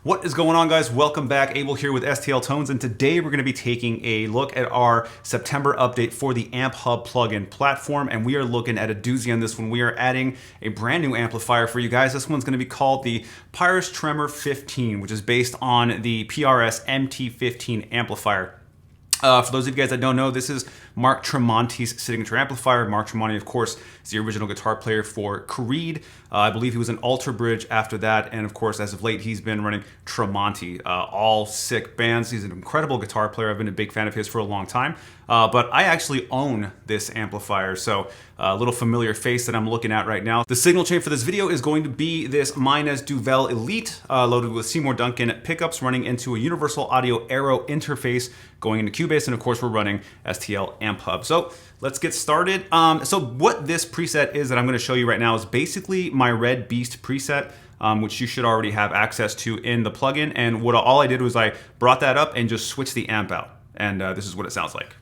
What is going on, guys? Welcome back. Abel here with STL Tones, and today we're going to be taking a look at our September update for the AmpHub plugin platform, and we are looking at a doozy on this one. We are adding a brand new amplifier for you guys. This one's going to be called the Pyrus Tremor 15, which is based on the PRS MT15 amplifier. For those of you guys that don't know, this is Mark Tremonti's signature amplifier. Mark Tremonti, of course, is the original guitar player for Creed. I believe he was in Alter Bridge after that, and of course, as of late, he's been running Tremonti. All sick bands. He's an incredible guitar player. I've been a big fan of his for a long time. But I actually own this amplifier, so a little familiar face that I'm looking at right now. The signal chain for this video is going to be this Minez Duvel Elite, loaded with Seymour Duncan pickups running into a Universal Audio Aero interface going into Cubase, and of course we're running STL AmpHub. So let's get started. So what this preset is that I'm going to show you right now is basically my Red Beast preset, which you should already have access to in the plugin. And all I did was I brought that up and just switched the amp out, and this is what it sounds like.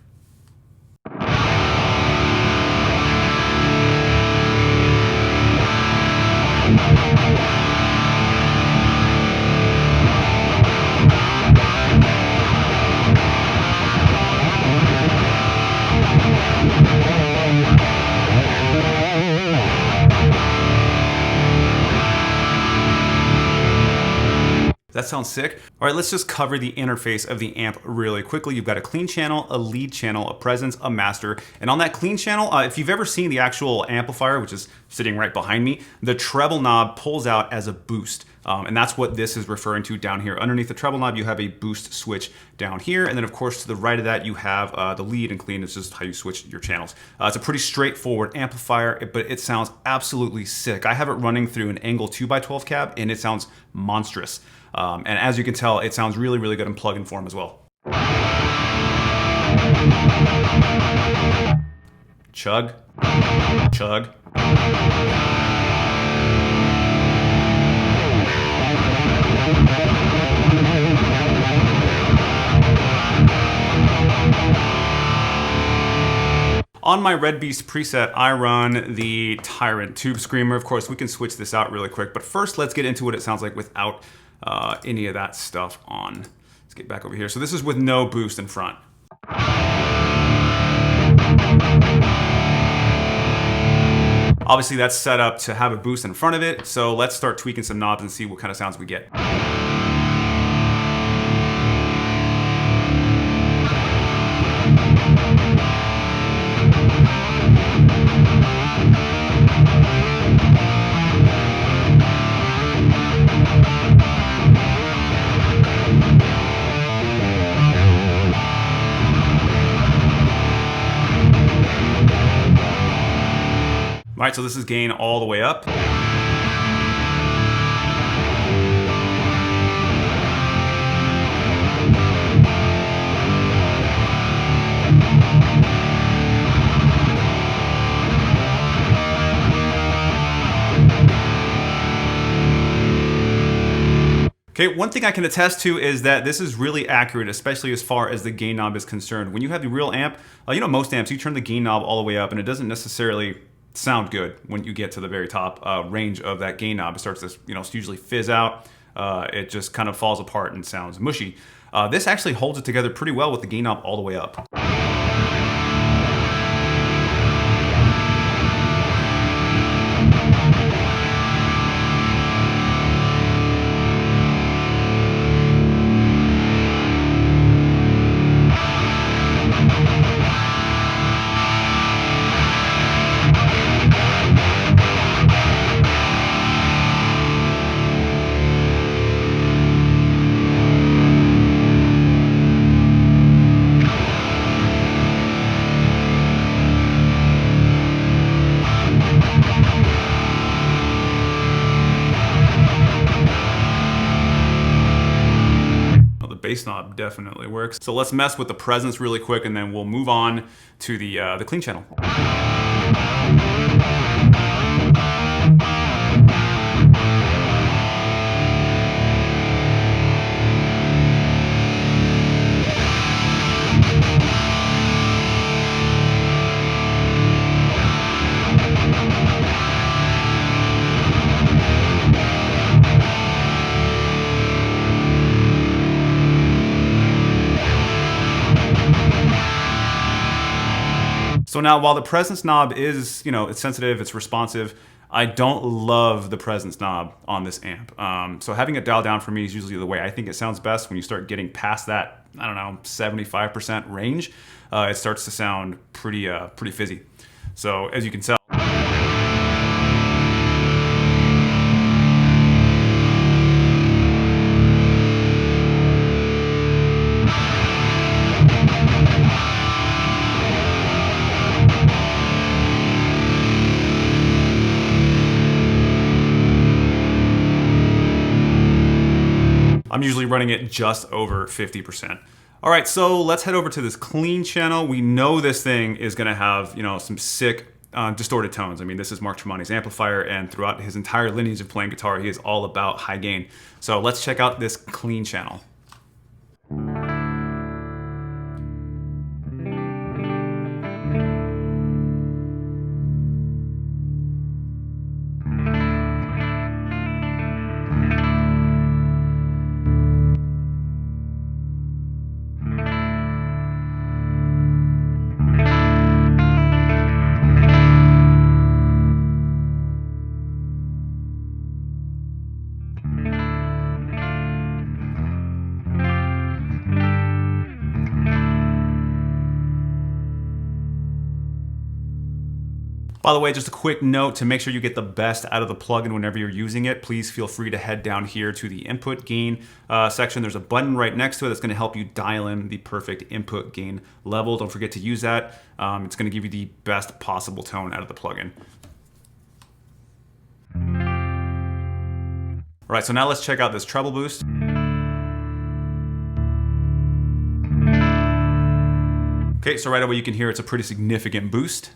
That sounds sick. All right, let's just cover the interface of the amp really quickly. You've got a clean channel, a lead channel, a presence, a master. And on that clean channel, if you've ever seen the actual amplifier, which is sitting right behind me, the treble knob pulls out as a boost. And that's what this is referring to down here. Underneath the treble knob, you have a boost switch down here. And then of course, to the right of that, you have the lead and clean. It's just how you switch your channels. It's a pretty straightforward amplifier, but it sounds absolutely sick. I have it running through an Angle 2x12 cab, and it sounds monstrous. And as you can tell, it sounds really, really good in plug-in form as well. Chug, chug. On my Red Beast preset, I run the Tyrant Tube Screamer. Of course, we can switch this out really quick, but first let's get into what it sounds like without any of that stuff on. Let's get back over here. So this is with no boost in front. Obviously that's set up to have a boost in front of it, so let's start tweaking some knobs and see what kind of sounds we get. All right, so this is gain all the way up. Okay, one thing I can attest to is that this is really accurate, especially as far as the gain knob is concerned. When you have the real amp, most amps, you turn the gain knob all the way up and it doesn't necessarily sound good when you get to the very top range of that gain knob. It starts to, usually fizz out. It just kind of falls apart and sounds mushy. This actually holds it together pretty well with the gain knob all the way up. Bass knob definitely works. So let's mess with the presence really quick, and then we'll move on to the clean channel. So now, while the presence knob is, it's sensitive, it's responsive, I don't love the presence knob on this amp. So having it dialed down for me is usually the way I think it sounds best. When you start getting past that, 75% range, it starts to sound pretty fizzy. So as you can tell, I'm usually running it just over 50%. All right, so let's head over to this clean channel. We know this thing is gonna have, some sick distorted tones. I mean, this is Mark Tremonti's amplifier, and throughout his entire lineage of playing guitar, he is all about high gain. So let's check out this clean channel. By the way, just a quick note to make sure you get the best out of the plugin whenever you're using it, please feel free to head down here to the input gain section. There's a button right next to it that's going to help you dial in the perfect input gain level. Don't forget to use that. It's going to give you the best possible tone out of the plugin. All right, so now let's check out this treble boost. Okay, so right away you can hear it's a pretty significant boost.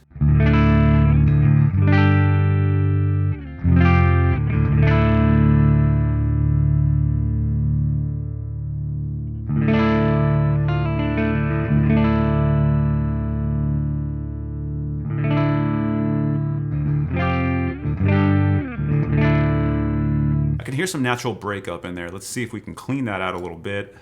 I can hear some natural breakup in there. Let's see if we can clean that out a little bit.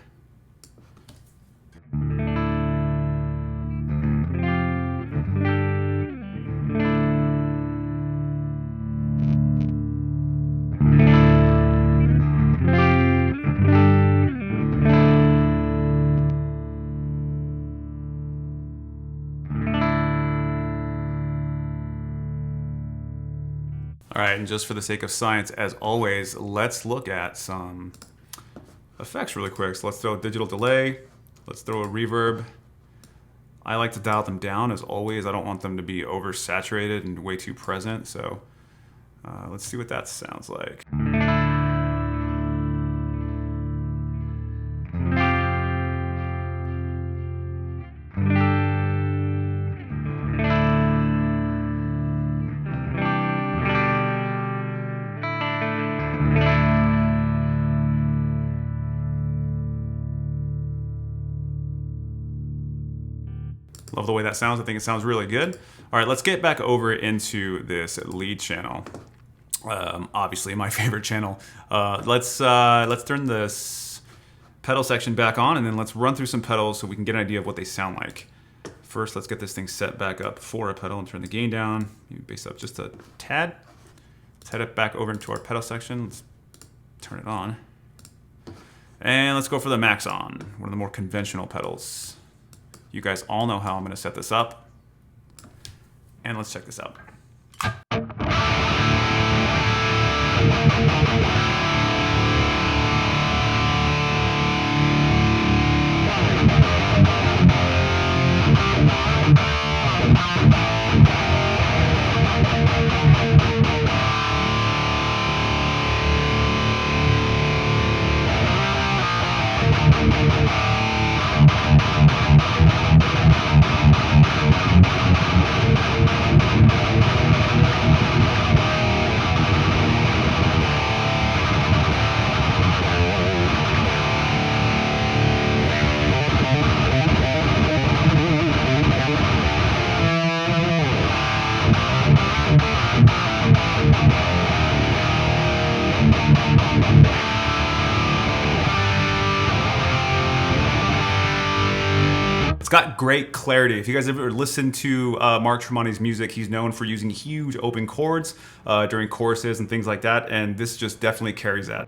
All right, and just for the sake of science, as always, let's look at some effects really quick. So let's throw a digital delay. Let's throw a reverb. I like to dial them down as always. I don't want them to be oversaturated and way too present. So let's see what that sounds like. Love the way that sounds. I think it sounds really good. All right, let's get back over into this lead channel. Obviously my favorite channel. Let's turn this pedal section back on, and then let's run through some pedals so we can get an idea of what they sound like. First, let's get this thing set back up for a pedal and turn the gain down. Maybe bass up just a tad. Let's head it back over into our pedal section. Let's turn it on. And let's go for the max on, one of the more conventional pedals. You guys all know how I'm going to set this up. And let's check this out. It's got great clarity. If you guys ever listen to Mark Tremonti's music, he's known for using huge open chords during choruses and things like that, and this just definitely carries that.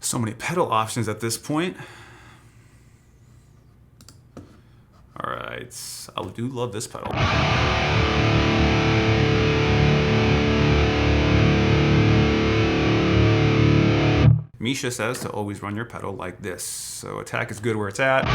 So many pedal options at this point. All right, I do love this pedal. Misha says to always run your pedal like this. So attack is good where it's at.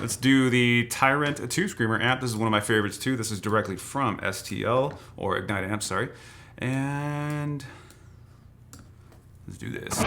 Let's do the Tyrant 2-screamer amp. This is one of my favorites too. This is directly from STL, or Ignite Amp, sorry. And let's do this.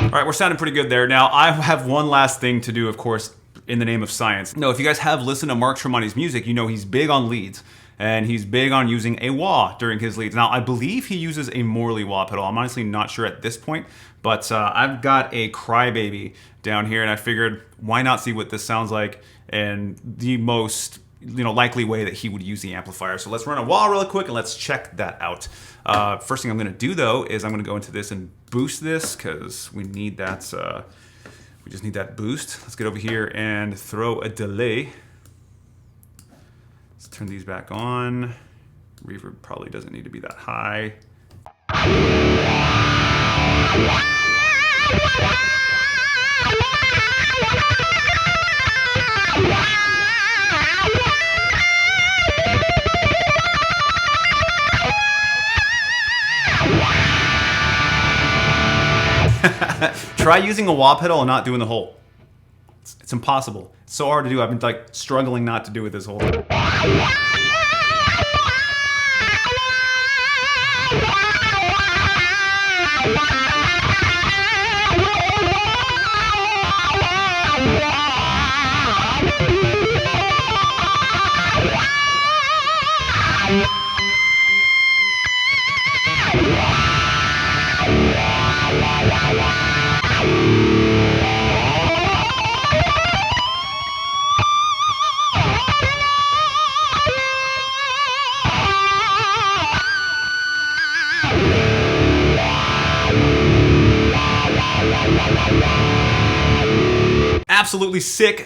All right, we're sounding pretty good there. Now, I have one last thing to do, of course, in the name of science. No, if you guys have listened to Mark Tremonti's music, you know he's big on leads, and he's big on using a wah during his leads. Now, I believe he uses a Morley wah pedal. I'm honestly not sure at this point, but I've got a Crybaby down here, and I figured, why not see what this sounds like in the most likely way that he would use the amplifier. So let's run a wah really quick and let's check that out. First thing I'm going to do though is I'm going to go into this and boost this because we need that. We just need that boost. Let's get over here and throw a delay. Let's turn these back on. Reverb probably doesn't need to be that high. Try using a wah pedal and not doing the whole. It's impossible. It's so hard to do. I've been struggling not to do it this whole time. absolutely sick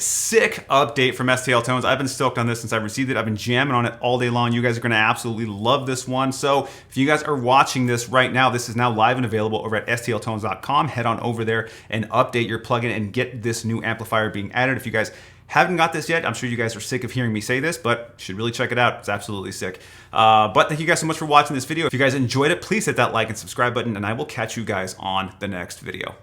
update from STL Tones. I've been stoked on this since I've received it. I've been jamming on it all day long. You guys are gonna absolutely love this one. So if you guys are watching this right now, this is now live and available over at stltones.com. Head on over there and update your plugin and get this new amplifier being added. If you guys haven't got this yet, I'm sure you guys are sick of hearing me say this, but you should really check it out. It's absolutely sick. But thank you guys so much for watching this video. If you guys enjoyed it, please hit that like and subscribe button, and I will catch you guys on the next video.